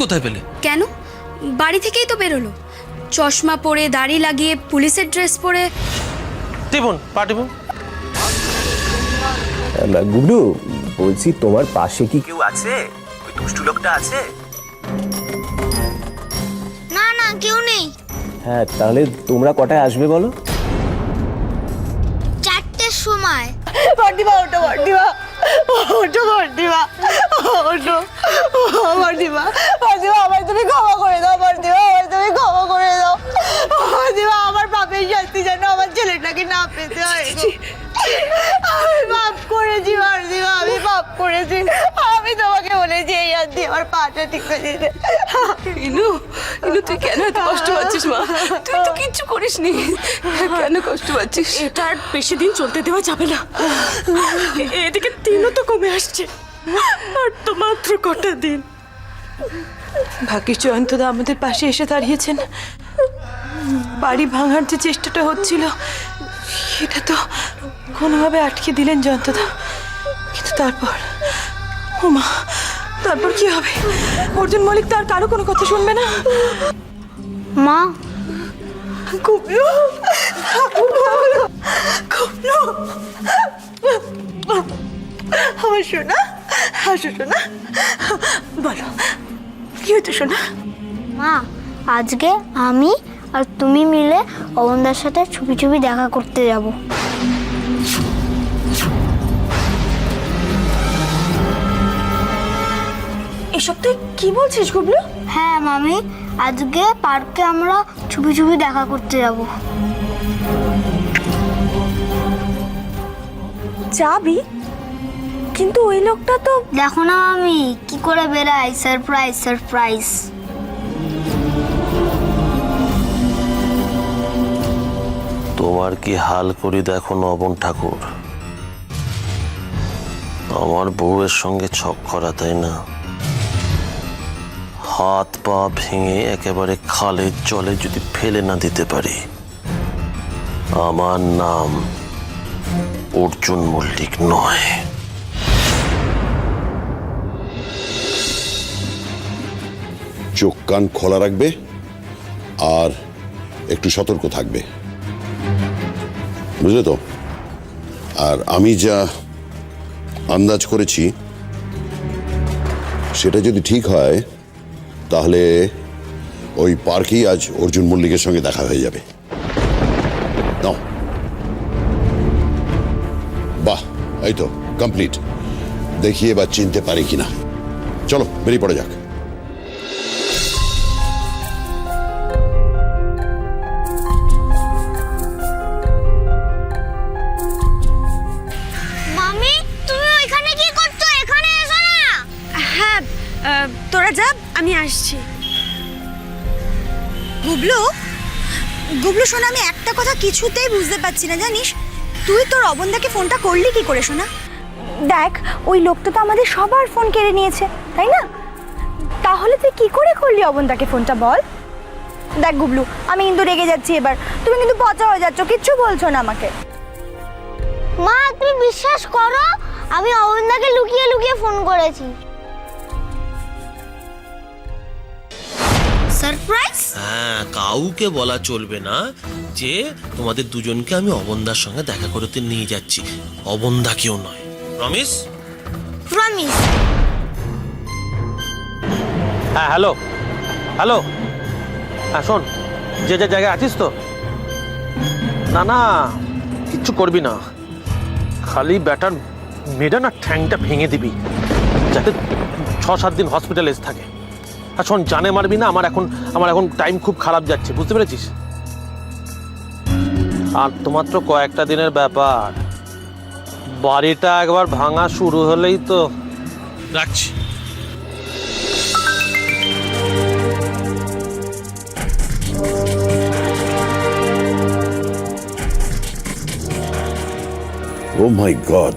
কোথায় পেলে? কেন? বাড়ি থেকেই তো বেরোলো, চশমা পরে, দাড়ি লাগিয়ে, পুলিশের ড্রেস পরে। টিপুন, পা টিপুন। গুবলু, বলছি তোমার পাশে কি কেউ আছে? ওই দুষ্টু লোকটা আছে? না না, কেউ নেই। হ্যাঁ, তাহলে তোমরা কটায় আসবে বলো? 4টের সময়। বর্দিমা ওঠো, বর্দিমা ওঠো, বর্দিমা ওঠো, বর্দিমা বর্দিমা আমায় তুমি ক্ষমা করে দাও, বর্দিমা আমায় তুমি ক্ষমা করে দাও, বর্দিমা আমার পাপের শাস্তি যেন আমার ছেলেটাকে না পেতে হয়। আমি পাপ করেছি বর্দিমা, আমি পাপ করেছি। আমি তোমাকে বলেছি এই হাত দিয়ে আমার পাটা ঠিক করে দিতে। ইনু, ইনু তুই কেন এত কষ্ট পাচ্ছিস মা? তুই তো কিচ্ছু করিসনি, কেন কষ্ট পাচ্ছিস? এটা আর বেশি দিন চলতে দেওয়া যাবে না। এদিকে দিনও তো কমে আসছে, আর তো মাত্র কটা দিন। ভাগ্যিস জয়ন্তদা আমাদের পাশে এসে দাঁড়িয়েছেন। বাড়ি ভাঙার যে চেষ্টাটা হচ্ছিল সেটা তো কোনোভাবে আটকে দিলেন জয়ন্তদা। কিন্তু তারপর, ও মা, তারপর কি হবে? অর্জুন মল্লিক তো আর কারো কোনো কথা শুনবে না। মা, গুবলু, গুবলু, আমার সোনা, হাসো সোনা, বলো কি হতো সোনা? মা, আজকে আমি আর তুমি মিলে অবন্দার সাথে ছবি ছবি দেখা করতে যাব। এসব তুই কি বলছিস গুবলু? হ্যাঁ মামি, আজকে পার্কে আমরা ছবি ছবি দেখা করতে যাব। যাবি? কিন্তু ওই লোকটা তো। দেখো না মামি, কি করে বেড়াই, সারপ্রাইজ সারপ্রাইজ। তোমার কি হাল করি দেখো নবন ঠাকুর। আমার বউয়ের সঙ্গে ছক করা, তাই না? হাত পা ভেঙে একেবারে খালের জলে যদি ফেলে না দিতে পারি, আমার নাম অর্জুন মল্লিক নয়। চোখ কান খোলা রাখবে আর একটু সতর্ক থাকবে, বুঝলে তো? আর আমি যা আন্দাজ করেছি সেটা যদি ঠিক হয় তাহলে ওই পার্কেই আজ অর্জুন মল্লিকের সঙ্গে দেখা হয়ে যাবে। নাও, বাহ, এই তো কমপ্লিট। দেখি এবার চিনতে পারি কিনা। চলো বেরিয়ে পড়া যাক। মামি, তুমি ওইখানে কি করছো? এখানে এসো না। হ্যাঁ, তোরা যা, আমি আসছি। গুবলু, গুবলু শোনা, আমি একটা কথা কিছুতেই বুঝতে পারছি না, জানিস? তুই তোর অবন্দাকে ফোনটা করলি কি করে শোনা? দেখ, ওই লোকটা তো আমাদের সবার ফোন কেড়ে নিয়েছে, তাই না? তাহলে তুই কি করে করলি অবন্দাকে ফোনটা, বল? দেখ গুবলু, আমি কিন্তু রেগে যাচ্ছি এবার। তুমি কিন্তু পচা হয়ে যাচ্ছ, কিচ্ছু বলছো না আমাকে। মা, তুমি বিশ্বাস করো, আমি অবন্দাকে লুকিয়ে লুকিয়ে ফোন করেছি। সারপ্রাইজ? হ্যাঁ, কাউকে বলা চলবে না যে তোমাদের দুজনকে আমি অবন্দার সঙ্গে দেখা করতে নিয়ে যাচ্ছি। অবন্দা কেউ নয়। প্রমিস? প্রমিস। হ্যাঁ, হ্যালো হ্যালো, হ্যাঁ শোন, যে যে জায়গায় আছিস তো? না না, কিচ্ছু করবি না, খালি ব্যাটার মেয়েটা না ঠ্যাংটা ভেঙে দিবি, যাতে 6-7 দিন হসপিটালে থাকে। আর শোন, জানে মারবি না, আমার এখন টাইম খুব খারাপ যাচ্ছে, বুঝতে পেরেছিস? আর তো মাত্র কয়েকটা দিনের ব্যাপার, বাড়িটা একবার ভাঙা শুরু হলেই তো। রাখছি। ও মাই গড,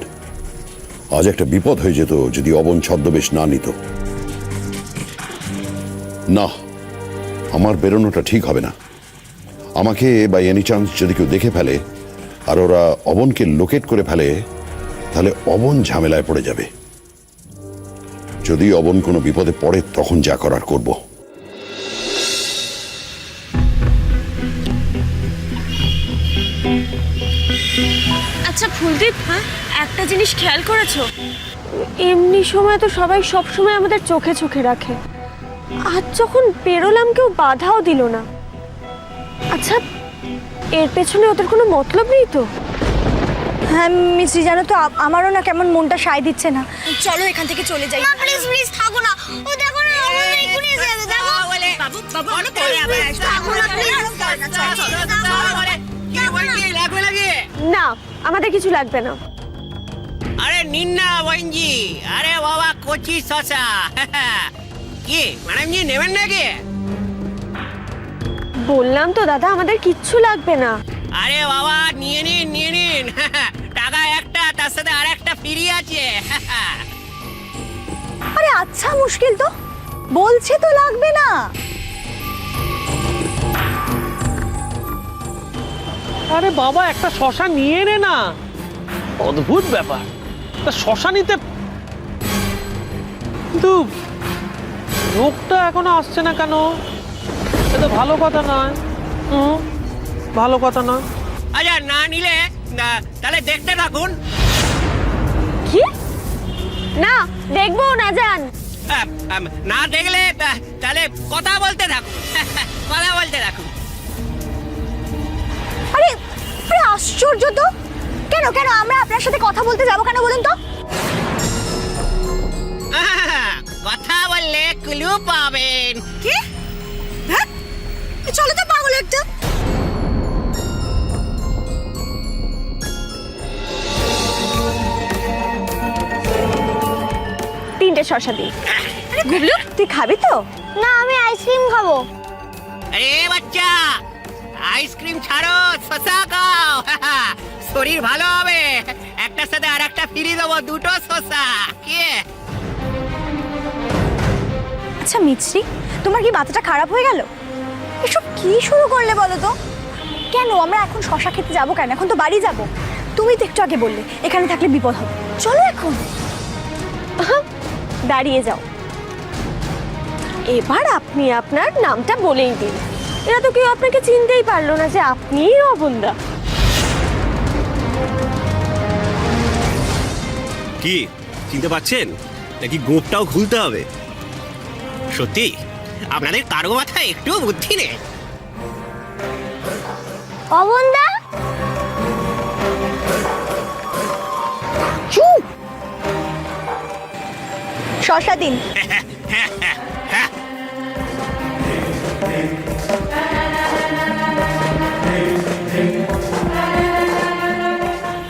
আজ একটা বিপদ হয়ে যেত যদি অবন ছদ্মবেশ না নিত। না, আমার বেরোনোটা ঠিক হবে না। আমাকে বাই এনি চান্স যদি কেউ দেখে ফেলে আর ওরা অবনকে লোকেট করে ফেলে, তাহলে অবন ঝামেলায় পড়ে যাবে। যদি অবন কোনো বিপদে পড়ে তখন যা করার করব। আচ্ছা ফুলদীপ, একটা জিনিস খেয়াল করেছো? এমনি সময় তো সবাই সব সময় আমাদের চোখে চোখে রাখে, আজ যখন বেরোলাম কেউ বাধাও দিল না। আচ্ছা, এর পেছনে ওদের কোনো মতলব নেই তো? হ্যাঁ মিশ্রি, জানো তো আমারও না কেমন মনটা সায় দিচ্ছে না। চলো এখান থেকে চলে যাই। প্লিজ প্লিজ থাকো না, ও দেখো না আমাদের এক্ষুনি এসে যাবে, দেখো। না, আমাদের কিছু লাগবে না। আরে নিন্না বঞ্জি, আরে বাবা কচি শশা। কি ম্যাডাম জি নেবেন নাকি? বললাম তো দাদা, আমাদের কিচ্ছু লাগবে না। আরে বাবা নিয়ে নিন। টাকা একটা, তার সাথে আর একটা ফ্রি আছে। আরে আচ্ছা, মুশকিল তো, বলছে তো লাগবে না। আরে বাবা, একটা শশা নিয়ে নে না, অদ্ভুত ব্যাপার। তা শশা নিতে, কিন্তু লোকটা এখনো আসছে না কেন? এটা ভালো কথা নয়। ভালো কথা নয়। আচ্ছা না নিলে তাহলে দেখতে থাকুন। কি? না দেখবো না, যান। না দেখলে তাহলে কথা বলতে থাকুন। কথা বলতে থাকুন। আরে আরে আশ্চর্য তো, কেন কেন আমরা আপনার সাথে কথা বলতে যাবো কেন বলুন তো? কথা বললে ক্লু পাবেন। কি? হ্যাঁ, চলো তো পাগল একটা। তিনটে শশা দিন। আরে গুবলু, তুই খাবি তো? না, আমি আইসক্রিম খাবো। আরে বাচ্চা, আইসক্রিম ছাড়ো, শশা খাও। শরীর ভালো হবে। একটার সাথে আর একটা ফ্রি দেবো, দুটো শশা। কে? আচ্ছা মিছরি, তোমার কি মাথাটা খারাপ হয়ে গেল? এসব কি শুরু করলে বলো তো? কেন আমরা এখন শশা খেতে যাবো কেন? এখন তো বাড়ি যাব। তুমি তো একটু আগে বললে এখানে থাকলে বিপদ হবে। চলো এখন। দাঁড়িয়ে যাও। এবার আপনি আপনার নামটা বলেই দিন। এরা তো কেউ আপনাকে চিনতেই পারলো না যে আপনিই অবন্দা। কি চিনতে পারছেন নাকি গোপটাও খুলতে হবে? সত্যি আপনাদের কারো মাথায় একটু বুদ্ধি নেই। অবন্দা, চুপ। শশা দিন।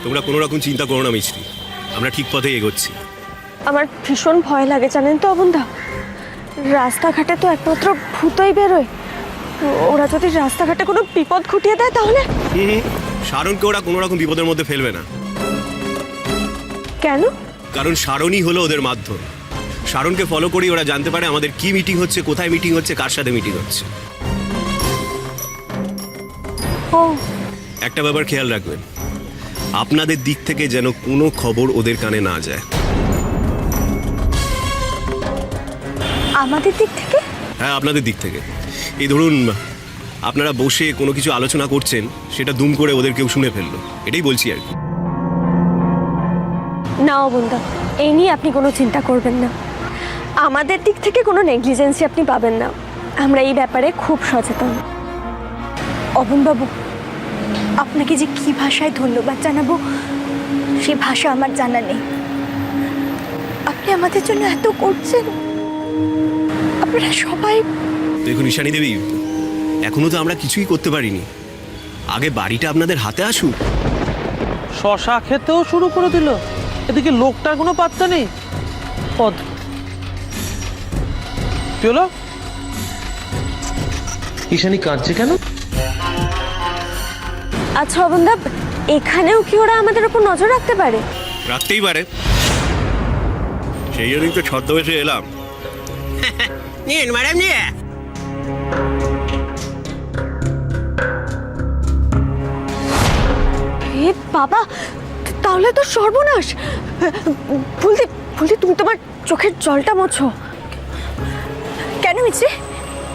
তোমরা কোনো রকম চিন্তা করো না মিছরি, আমরা ঠিক পথে এগোচ্ছি। আমার ভীষণ ভয় লাগে জানেন তো অবন্দা, রাস্তাঘাটে তো একমাত্র ভূতই বেরোয়। ওরা যদি রাস্তাঘাটে কোনো বিপদ ঘটিয়ে দেয় তাহলে? শারণকে ওরা কোনো রকম বিপদের মধ্যে ফেলবে না। কেন? কারণ শারণই হলো ওদের মাধ্যম। শারণকে ফলো করেই ওরা জানতে পারে আমাদের কি মিটিং হচ্ছে, কোথায় মিটিং হচ্ছে, কার সাথে মিটিং হচ্ছে। ও, একটা ব্যাপার খেয়াল রাখবেন, আপনাদের দিক থেকে যেন কোনো খবর ওদের কানে না যায়। আমাদের দিক থেকে? হ্যাঁ, আপনাদের দিক থেকে। এই ধরুন আপনারা বসে কোনো কিছু আলোচনা করছেন, সেটা দুম করে ওদের কেউ শুনে ফেললো, এটাই বলছি আর কি। না অবন্দা, এই নিয়ে আপনি কোনো চিন্তা করবেন না। আমাদের দিক থেকে কোনো নেগলিজেন্সি আপনি পাবেন না। আমরা এই ব্যাপারে খুব সচেতন। অবনবাবু, আপনাকে যে কি ভাষায় ধন্যবাদ জানাবো সেই ভাষা আমার জানা নেই। আপনি আমাদের জন্য এত করছেন। আপনারা সবাই। দেখুন ঈশানী দেবী, এখনো তো আমরা কিছুই করতে পারিনি। আগে বাড়িটা আপনাদের হাতে আসুক। শশা খেতেও শুরু করে দিল, এদিকে লোকটার কোনো পাত্তা নেই। পদ কি হলো? ঈশানী কাঁদছে কেন? আচ্ছা অবন্দা, এখানেও কি ওরা আমাদের উপর নজর রাখতে পারে? রাখতেই পারে, সেই জন্যই তো ছদ্মবেশে এলাম। নিন ম্যাডাম জি। এ বাবা, তাহলে তো সর্বনাশ। ফুলদীপ, বলি তুমি তোমার চোখের জলটা মোছো। কেন মিছরি,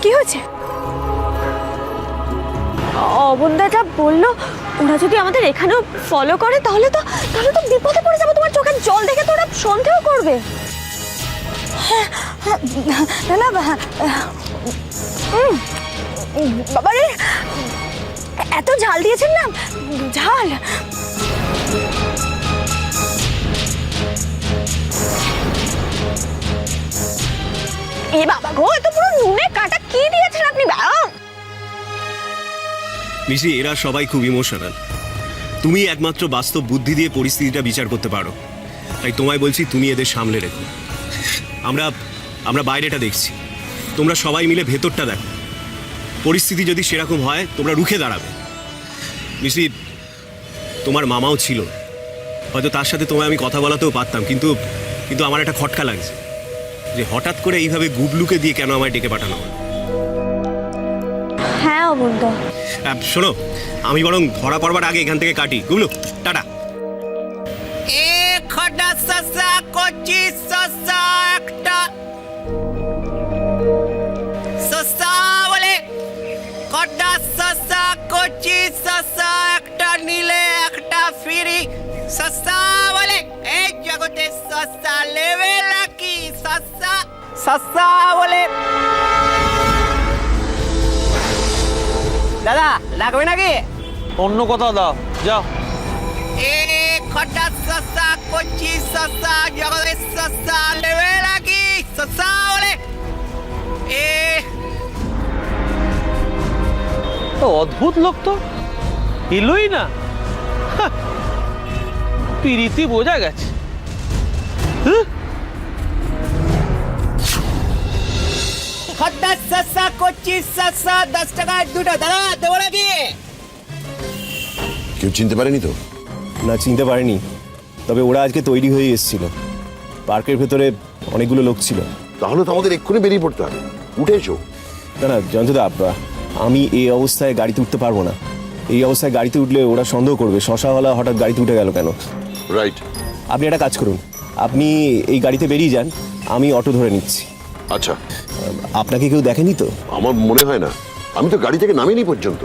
কি হয়েছে? অবন্দাটা বললো ওরা যদি আমাদের এখানেও ফলো করে তাহলে তো বিপদে পড়ে যাবো। তোমার চোখের জল দেখে তো ওরা সন্দেহ করবে। না না বাবারে, এত ঝাল দিয়েছেন না, ঝাল। এ বাবা গো, এত পুরো নুনে কাটা কি দিয়েছেন আপনি? মিশি, এরা সবাই খুব ইমোশনাল। তুমি একমাত্র বাস্তব বুদ্ধি দিয়ে পরিস্থিতিটা বিচার করতে পারো, তাই তোমায় বলছি তুমি এদের সামলে রেখো। আমরা বাইরেটা দেখছি, তোমরা সবাই মিলে ভেতরটা দেখো। পরিস্থিতি যদি সেরকম হয় তোমরা রুখে দাঁড়াবে। মিশি, তোমার মামাও ছিল, হয়তো তার সাথে তোমায় আমি কথা বলাতেও পারতাম, কিন্তু আমার একটা খটকা লাগছে যে হঠাৎ করে এইভাবে গুবলুকে দিয়ে কেন আমায় ডেকে পাঠানো হয়। হ্যাঁ অবন্দা, শোনো, আমি বরং ধরা পড়বার আগে এখান থেকে কাটি। গুবলু, টাটা। এ খড্ডা সসা কচি সসা একটা সসা বলে, খড্ডা সসা কচি সসা একটা নিলে একটা ফ্রি সসা বলে। এই জগতে সসা লেবে নাকি সসা সসা বলে। দাদা লাগবে নাকি? অন্য কোথাও দাও, যাও। এ খড্ডা সসা কচি সসা জগতে সসা লেবে নাকি সসা বলে। এ অদ্ভুত লোক তো, এলোই না। পিরিতি বোঝা গেছে। খড্ডা সসা কচি সসা 10 টাকায় দুটো। দাদা দেবো নাকি? কেউ চিনতে পারেনি তো? না, চিনতে পারিনি, তবে ওরা আজকে তৈরি হয়ে এসেছিল। পার্কের ভেতরে অনেকগুলো লোক ছিল। তাহলে তো আমাদের এক্ষুনি বেরিয়ে পড়তে হবে। উঠে এসো। না না জয়ন্তদা, আমি এই অবস্থায় গাড়িতে উঠতে পারবো না। এই অবস্থায় গাড়িতে উঠলে ওরা সন্দেহ করবে শশাওয়ালা হঠাৎ গাড়িতে উঠে গেল কেন। রাইট। আপনি একটা কাজ করুন, আপনি এই গাড়িতে বেরিয়ে যান, আমি অটো ধরে নিচ্ছি। আচ্ছা। আপনাকে কেউ দেখেনি তো? আমার মনে হয় না, আমি তো গাড়ি থেকে নামিনি পর্যন্ত।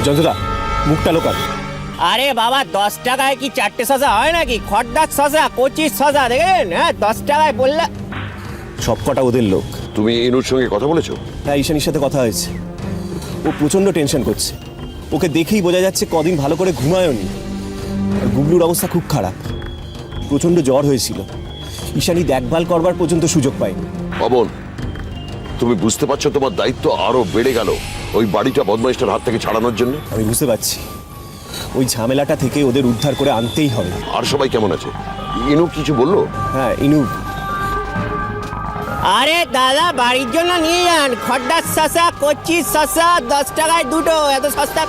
জয়ন্তদা, মুখটা লোকাল। আরে বাবা 10 টাকায় কি 4টে শসা হয় নাকি? খড্ডা শসা কচি শসা দেখেন, হ্যাঁ 10 টাকায় বললে। সব কটা ওদের লোক। তুমি ইনুর সঙ্গে কথা বলেছো? হ্যাঁ, ঈশানীর সাথে কথা হয়েছে। ও প্রচণ্ড টেনশন করছে। ওকে দেখেই বোঝা যাচ্ছে কদিন ভালো করে ঘুমায়নি। আর গুবলুর অবস্থা খুব খারাপ, প্রচণ্ড জ্বর হয়েছিল। ঈশানী দেখভাল করবার পর্যন্ত সুযোগ পায়নি। পবন, তুমি বুঝতে পারছো তোমার দায়িত্ব আরো বেড়ে গেল ওই বাড়িটা বদমাইশটার হাত থেকে ছাড়ানোর জন্য? আমি বুঝতে পারছি, ওই ঝামেলাটা থেকে ওদের উদ্ধার করে আনতেই হবে। আর সবাই কেমন আছে? ইনু কিছু বললো? হ্যাঁ, ইনু। আরে দাদা বাড়ির জন্য নিয়ে যান, খড্ডা শসা কচি শসা 10 টাকায় দুটো, এত সস্তা।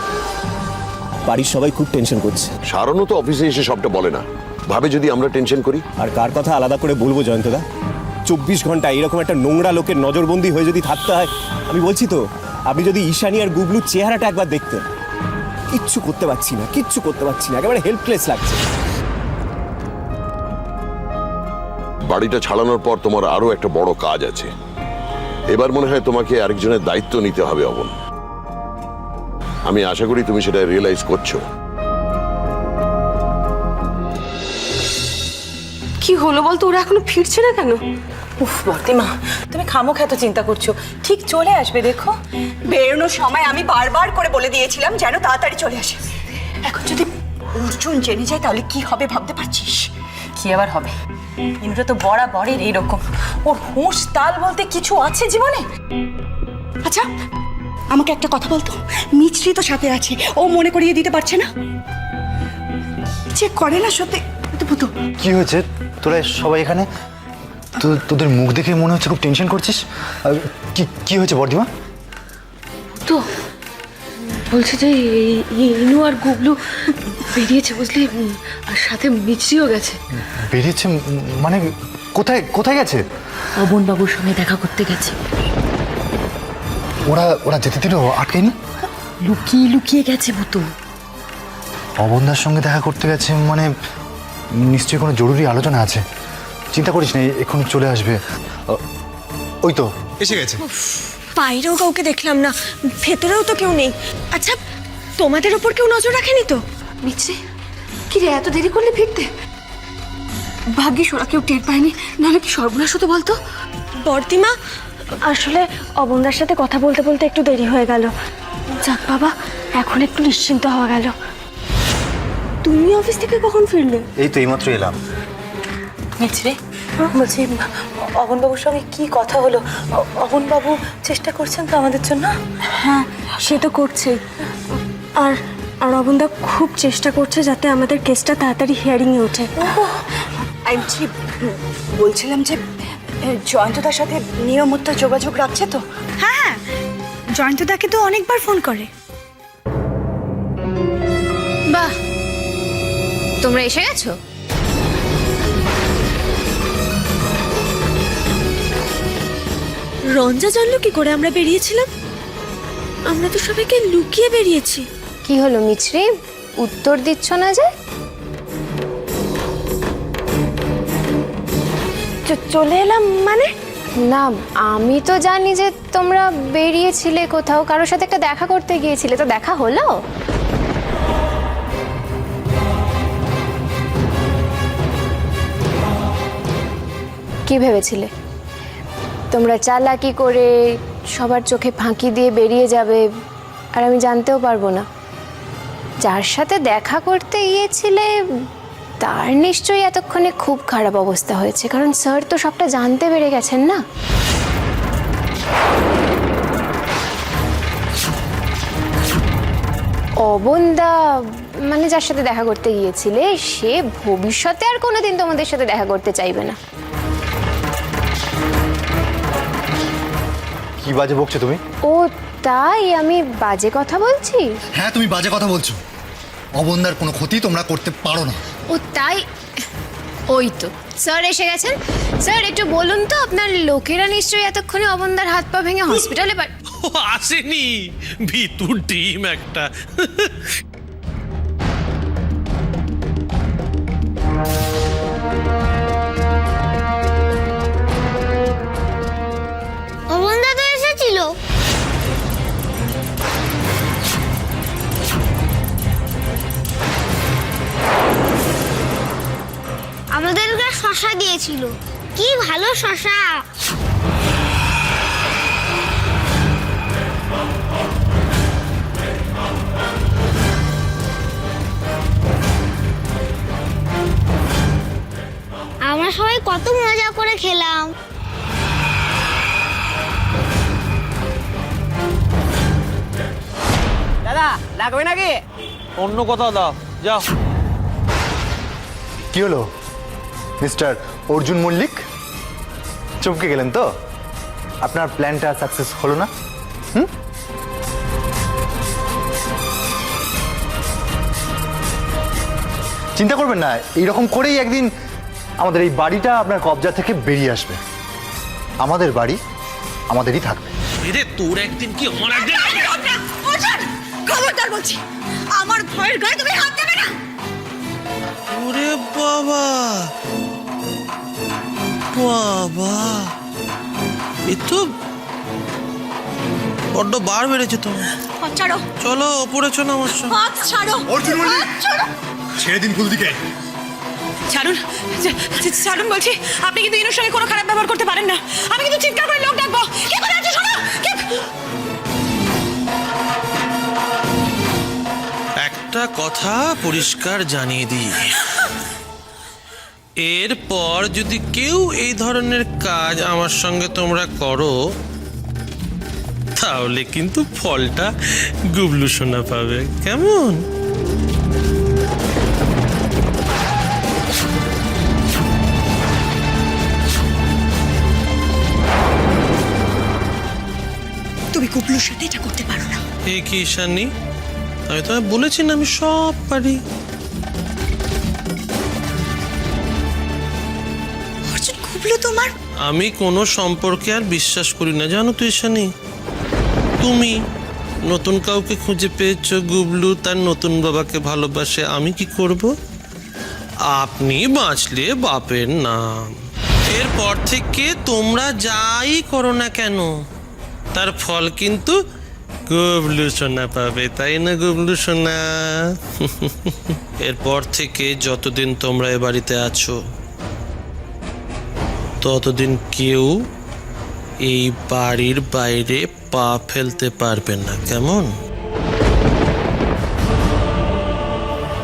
বাড়ির সবাই খুব টেনশন করছে। সারানো তো অফিসে এসে সবটা বলে না, ভাবে যদি আমরা টেনশন করি। আর কার কথা আলাদা করে বলবো জয়ন্তদা? 24 ঘন্টা এরকম একটা নোংরা লোকের নজরবন্দি হয়ে যদি থাকতে হয়, আমি বলছি তো, আপনি যদি ঈশানী আর গুবলুর চেহারাটা একবার দেখতেন। কিচ্ছু করতে পারছি না, কিচ্ছু করতে পারছি না, একেবারে হেল্পলেস লাগছে। বাড়িটা ছাড়ানোর পর তোমার আরো একটা বড় কাজ আছে। এবার মনে হয় তোমাকে আরেকজনের দায়িত্ব নিতে হবে অবন। আমি আশা করি তুমি সেটা রিয়েলাইজ করছো। কি হলো বলতো, ওরা এখনো ফিরছে না কেন? উফ বর্তিমা, তুমি খামোখা এত চিন্তা করছো, ঠিক চলে আসবে দেখো। বেরোনোর সময় আমি বারবার করে বলে দিয়েছিলাম যেন তাড়াতাড়ি চলে আসে। এখন যদি অর্জুন জেনে যায় তাহলে কি হবে ভাবতে পারছিস? কি আবার হবে? ইন্দ্র তো বরাবরের এইরকম, ওর হুঁশ তাল বলতে কিছু আছে জীবনে? আচ্ছা আমাকে একটা কথা বলতো, মিছরি তো সাথে আছে, ও মনে করিয়ে দিতে পারছে না? চেক করে না সত্যি? পুতু কি হয়েছে? তোরা সবাই এখানে? তোদের মুখ দেখে মনে হচ্ছে খুব টেনশন করছিস। কি হয়েছে বর্দিমা? তো বলছে যে ইনু আর গুবলু বেরিয়েছে বুঝলি, আর সাথে মিছরিও গেছে। বেরিয়েছে মানে কোথায় কোথায় গেছে? অবন বাবুর সঙ্গে দেখা করতে গেছে। ওরা যেতে দিল? আটকেনি? লুকিয়ে লুকিয়ে গেছে বুতু। অবন্ধার সঙ্গে দেখা করতে গেছে মানে নিশ্চয়ই কোনো জরুরি আলোচনা আছে। চিন্তা করিস না, এক্ষুনি চলে আসবে। ওই তো এসে গেছে। বাইরেও কাউকে দেখলাম না, ভেতরেও তো কেউ নেই। আচ্ছা, তোমাদের ওপর কেউ নজর রাখেনি তো? মিছরি কি রে, এত দেরি করলে ফিরতে? ভাগ্যিস ওরা কেউ টের পায়নি, নাহলে কি সর্বনাশ হতো বলতো। বর্দিমা, আসলে অবন্দার সাথে কথা বলতে বলতে একটু দেরি হয়ে গেল। যাক বাবা, এখন একটু নিশ্চিন্ত হওয়া গেল। তুমি অফিস থেকে কখন ফিরলে? এই তো এইমাত্র এলাম। মিছরি, বলছি অবনবাবুর সঙ্গে কি কথা হলো? অবনবাবু চেষ্টা করছেন তো আমাদের জন্য? হ্যাঁ, সে তো করছেই। আর আর অবন্দা খুব চেষ্টা করছে যাতে আমাদের কেসটা তাড়াতাড়ি হিয়ারিংয়ে ওঠে। আমি বলছিলাম যে জয়ন্তদার সাথে নিয়মিত যোগাযোগ রাখছে তো? হ্যাঁ, জয়ন্তদাকে তো অনেকবার ফোন করে। বাহ, তোমরা এসে গেছো? রঞ্জা জানলো কি করে আমরা বেরিয়েছিলাম? আমরা তো সবাইকে লুকিয়ে বেরিয়েছি। কি হলো মিছরি, উত্তর দিচ্ছ না যে? চলে এলাম মানে? না, আমি তো জানি যে তোমরা বেরিয়েছিলে কোথাও, কারোর সাথে একটা দেখা করতে গিয়েছিলে, তো দেখা হলো? কি ভেবেছিলে তোমরা চালাকি করে সবার চোখে ফাঁকি দিয়ে বেরিয়ে যাবে আর আমি জানতেও পারবো না? যার সাথে দেখা করতে গিয়েছিলে তার নিশ্চয়ই এতক্ষণে খুব খারাপ অবস্থা হয়েছে, কারণ স্যার তো সবটা জানতে পেরে গেছেন না। অবন্দা মানে যার সাথে দেখা করতে গিয়েছিলে, সে ভবিষ্যতে আর কোনোদিন তোমাদের সাথে দেখা করতে চাইবে না। কি বাজে বকছো তুমি? ও তাই, আমি বাজে কথা বলছি? হ্যাঁ, তুমি বাজে কথা বলছো। অবন্দার কোনো ক্ষতি তোমরা করতে পারো না। ও তাই, ওই তো স্যার এসে গেছেন। স্যার একটু বলুন তো, আপনার লোকেরা নিশ্চয়ই এতক্ষণে অবন্দার হাত পা ভেঙে হসপিটালে ও আসেনি, ভিতুর টিম একটা। অবন্দা তো এসেছিল। আমাদেরকে শশা দিয়েছিল, কি ভালো শশা। আমরা সবাই কত মজা করে খেলাম। দাদা লাগবে নাকি? অন্য কোথাও দাও, যাও। কি হলো মিস্টার অর্জুন মল্লিক, চমকে গেলেন তো? আপনার প্ল্যানটা সাকসেস হলো না? চিন্তা করবেন না, এইরকম করেই একদিন আমাদের এই বাড়িটা আপনার কবজা থেকে বেরিয়ে আসবে। আমাদের বাড়ি আমাদেরই থাকবে। এরে তোর একদিন কি আমার একদিন? খবরদার বলছি, আমার ভয়ের গায়ে তুমি হাত দেবে না। ওরে বাবা বাবা, এ তো বড্ড বার বেড়েছে তো। ছাড়ো, চলো ওপরে চলো আমার সঙ্গে। হাত ছাড়ো। অর্জুন মল্লিক, ছেড়ে দিন ফুলদিকে। ছাড়ুন, ছাড়ুন বলছি। আপনি কিন্তু ইনুর সঙ্গে কোনো খারাপ ব্যবহার করতে পারেন না। আমি কিন্তু চিৎকার করে লোক ডাকবো। কি করে আছো শোনো? একটা কথা পরিষ্কার জানিয়ে দিই, এরপর যদি কেউ এই ধরনের কাজ আমার সঙ্গে তোমরা করো, তাহলে কিন্তু ফলটা গুবলু সোনা পাবে, কেমন? তুমি কুপলুর সাথে এটা করতে পারো না। এই কি ঈশানী, আমি তো বলেছি না আমি সব পারি। অর্জুন, কুপলু তোমার। আমি কোনো সম্পর্কে আর বিশ্বাস করি না, জানো তো ঈশানী। তুমি নতুন কাউকে খুঁজে পেয়েছো, গুবলু তার নতুন বাবাকে ভালোবাসে, আমি কি করব? আপনি বাঁচলে বাপের নাম। এরপর থেকে তোমরা যাই করো না কেন তার ফল কিন্তু গুবলু সোনা পাবে, তাই না গুবলু সোনা? এরপর থেকে যতদিন তোমরা এ বাড়িতে আছো ততদিন কেউ এই বাড়ির বাইরে পা ফেলতে পারবে না, কেমন?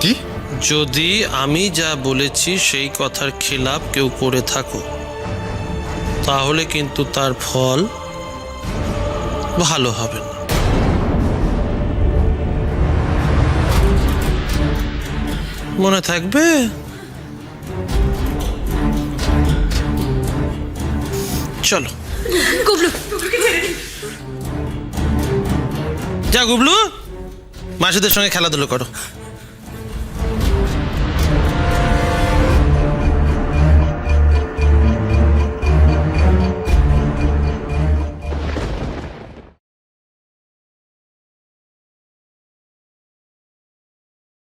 কি? যদি আমি যা বলেছি সেই কথার খেলাপ কেউ করে থাকো তাহলে কিন্তু তার ফল ভালো হবে না। মনে থাকবে? চলো গুবলু, যা গুবলু, মাসিদের সঙ্গে খেলাধুলো করো।